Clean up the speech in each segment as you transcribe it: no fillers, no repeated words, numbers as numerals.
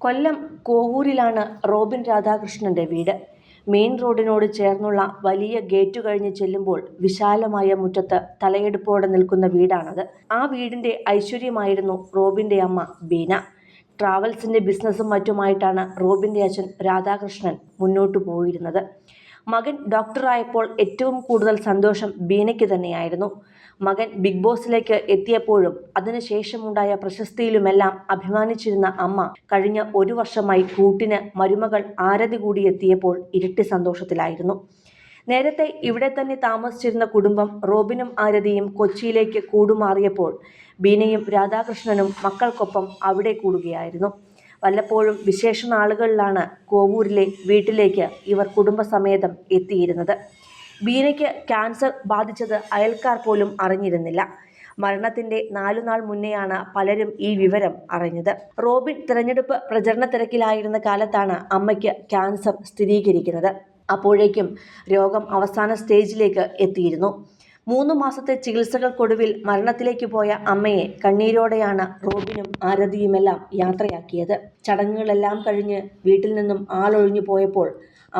കൊല്ലം കോവൂരിലാണ് Robin രാധാകൃഷ്ണന്റെ വീട്. Main റോഡിനോട് ചേർന്നുള്ള വലിയ ഗേറ്റ് കഴിഞ്ഞ് ചെല്ലുമ്പോൾ വിശാലമായ മുറ്റത്ത് തലയെടുപ്പോടെ നിൽക്കുന്ന വീടാണത്. ആ വീടിന്റെ ഐശ്വര്യമായിരുന്നു റോബിന്റെ അമ്മ ബീന. ട്രാവൽസിന്റെ ബിസിനസ്സും മറ്റുമായിട്ടാണ് റോബിന്റെ അച്ഛൻ രാധാകൃഷ്ണൻ മുന്നോട്ടു പോയിരുന്നത്. മകൻ ഡോക്ടറായപ്പോൾ ഏറ്റവും കൂടുതൽ സന്തോഷം ബീനയ്ക്ക് തന്നെയായിരുന്നു. മകൻ ബിഗ് ബോസിലേക്ക് എത്തിയപ്പോഴും അതിനുശേഷമുണ്ടായ പ്രശസ്തിയിലുമെല്ലാം അഭിമാനിച്ചിരുന്ന അമ്മ കഴിഞ്ഞ 1 വർഷമായി കൂട്ടിന് മരുമകൾ ആരതി കൂടി എത്തിയപ്പോൾ ഇരട്ടി സന്തോഷത്തിലായിരുന്നു. നേരത്തെ ഇവിടെ തന്നെ താമസിച്ചിരുന്ന കുടുംബം റോബിനും ആരതിയും കൊച്ചിയിലേക്ക് കൂടുമാറിയപ്പോൾ ബീനയും രാധാകൃഷ്ണനും മക്കൾക്കൊപ്പം അവിടെ കൂടുകയായിരുന്നു. വല്ലപ്പോഴും വിശേഷ നാളുകളിലാണ് കോവൂരിലെ വീട്ടിലേക്ക് ഇവർ കുടുംബസമേതം എത്തിയിരുന്നത്. ബീനയ്ക്ക് ക്യാൻസർ ബാധിച്ചത് അയൽക്കാർ പോലും അറിഞ്ഞിരുന്നില്ല. മരണത്തിന്റെ 4 നാൾ മുന്നെയാണ് പലരും ഈ വിവരം അറിഞ്ഞത്. റോബിൻ തിരഞ്ഞെടുപ്പ് പ്രചരണ തിരക്കിലായിരുന്ന കാലത്താണ് അമ്മയ്ക്ക് ക്യാൻസർ സ്ഥിരീകരിക്കുന്നത്. അപ്പോഴേക്കും രോഗം അവസാന സ്റ്റേജിലേക്ക് എത്തിയിരുന്നു. 3 മാസത്തെ ചികിത്സകൾക്കൊടുവിൽ മരണത്തിലേക്ക് പോയ അമ്മയെ കണ്ണീരോടെയാണ് റോബിനും ആരതിയുമെല്ലാം യാത്രയാക്കിയത്. ചടങ്ങുകളെല്ലാം കഴിഞ്ഞ് വീട്ടിൽ നിന്നും ആളൊഴിഞ്ഞു പോയപ്പോൾ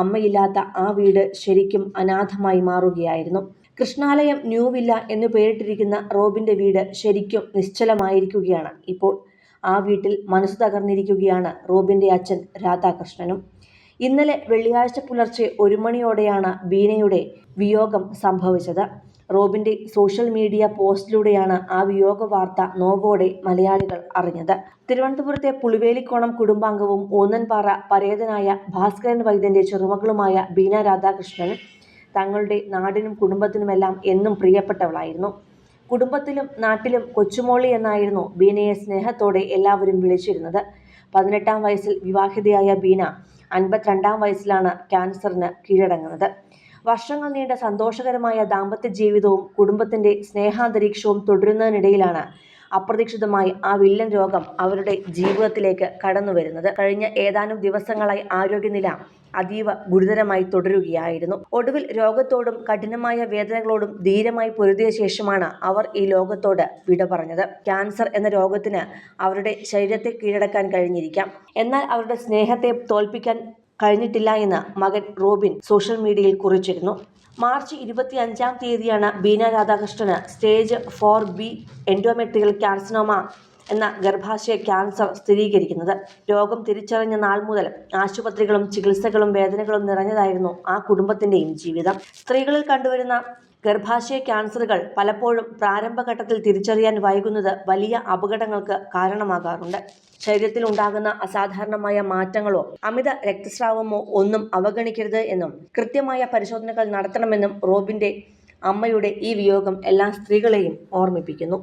അമ്മയില്ലാത്ത ആ വീട് ശരിക്കും അനാഥമായി മാറുകയായിരുന്നു. കൃഷ്ണാലയം ന്യൂ വില്ല എന്നു പേരിട്ടിരിക്കുന്ന റോബിന്റെ വീട് ശരിക്കും നിശ്ചലമായിരിക്കുകയാണ് ഇപ്പോൾ. ആ വീട്ടിൽ മനസ്സു തകർന്നിരിക്കുകയാണ് റോബിന്റെ അച്ഛൻ രാധാകൃഷ്ണനും. ഇന്നലെ വെള്ളിയാഴ്ച പുലർച്ചെ 1 മണിയോടെയാണ് ബീനയുടെ വിയോഗം സംഭവിച്ചത്. റോബിന്റെ സോഷ്യൽ മീഡിയ പോസ്റ്റിലൂടെയാണ് ആ വിയോഗ വാർത്ത നോവോടെ മലയാളികൾ അറിഞ്ഞത്. തിരുവനന്തപുരത്തെ പുളിവേലിക്കോണം കുടുംബാംഗവും ഊന്നൻപാറ പരേതനായ ഭാസ്കരൻ വൈദ്യന്റെ ചെറുമകളുമായ ബീന രാധാകൃഷ്ണൻ തങ്ങളുടെ നാടിനും കുടുംബത്തിനുമെല്ലാം എന്നും പ്രിയപ്പെട്ടവളായിരുന്നു. കുടുംബത്തിലും നാട്ടിലും കൊച്ചുമോളി എന്നായിരുന്നു ബീനയെ സ്നേഹത്തോടെ എല്ലാവരും വിളിച്ചിരുന്നത്. 18-ാം വയസ്സിൽ വിവാഹിതയായ ബീന 52-ാം വയസ്സിലാണ് ക്യാൻസറിന് കീഴടങ്ങുന്നത്. വർഷങ്ങൾ നീണ്ട സന്തോഷകരമായ ദാമ്പത്യ ജീവിതവും കുടുംബത്തിന്റെ സ്നേഹാന്തരീക്ഷവും തുടരുന്നതിനിടയിലാണ് അപ്രതീക്ഷിതമായി ആ വില്ലൻ രോഗം അവരുടെ ജീവിതത്തിലേക്ക് കടന്നു വരുന്നത്. കഴിഞ്ഞ ഏതാനും ദിവസങ്ങളായി ആരോഗ്യനില അതീവ ഗുരുതരമായി തുടരുകയായിരുന്നു. ഒടുവിൽ രോഗത്തോടും കഠിനമായ വേദനകളോടും ധീരമായി പൊരുതിയ ശേഷമാണ് അവർ ഈ ലോകത്തോട് വിട പറഞ്ഞത്. ക്യാൻസർ എന്ന രോഗത്തിന് അവരുടെ ശരീരത്തെ കീഴടക്കാൻ കഴിഞ്ഞിരിക്കാം, എന്നാൽ അവരുടെ സ്നേഹത്തെ തോൽപ്പിക്കാൻ കഴിഞ്ഞിട്ടില്ല എന്ന് മകൻ റോബിൻ സോഷ്യൽ മീഡിയയിൽ കുറിച്ചിരുന്നു. മാർച്ച് 25-ാം തീയതിയാണ് ബീന രാധാകൃഷ്ണന് സ്റ്റേജ് 4B എൻഡോമെട്രിയൽ കാർസിനോമ എന്ന ഗർഭാശയ ക്യാൻസർ സ്ഥിരീകരിക്കുന്നത്. രോഗം തിരിച്ചറിഞ്ഞ നാൾ മുതൽ ആശുപത്രികളും ചികിത്സകളും വേദനകളും നിറഞ്ഞതായിരുന്നു ആ കുടുംബത്തിന്റെയും ജീവിതം. സ്ത്രീകളിൽ കണ്ടുവരുന്ന ഗർഭാശയ ക്യാൻസറുകൾ പലപ്പോഴും പ്രാരംഭഘട്ടത്തിൽ തിരിച്ചറിയാൻ വൈകുന്നത് വലിയ അപകടങ്ങൾക്ക് കാരണമാകാറുണ്ട്. ശരീരത്തിൽ ഉണ്ടാകുന്ന അസാധാരണമായ മാറ്റങ്ങളോ അമിത രക്തസ്രാവമോ ഒന്നും അവഗണിക്കരുത് എന്നും കൃത്യമായ പരിശോധനകൾ നടത്തണമെന്നും റോബിന്റെ അമ്മയുടെ ഈ വിയോഗം എല്ലാ സ്ത്രീകളെയും ഓർമ്മിപ്പിക്കുന്നു.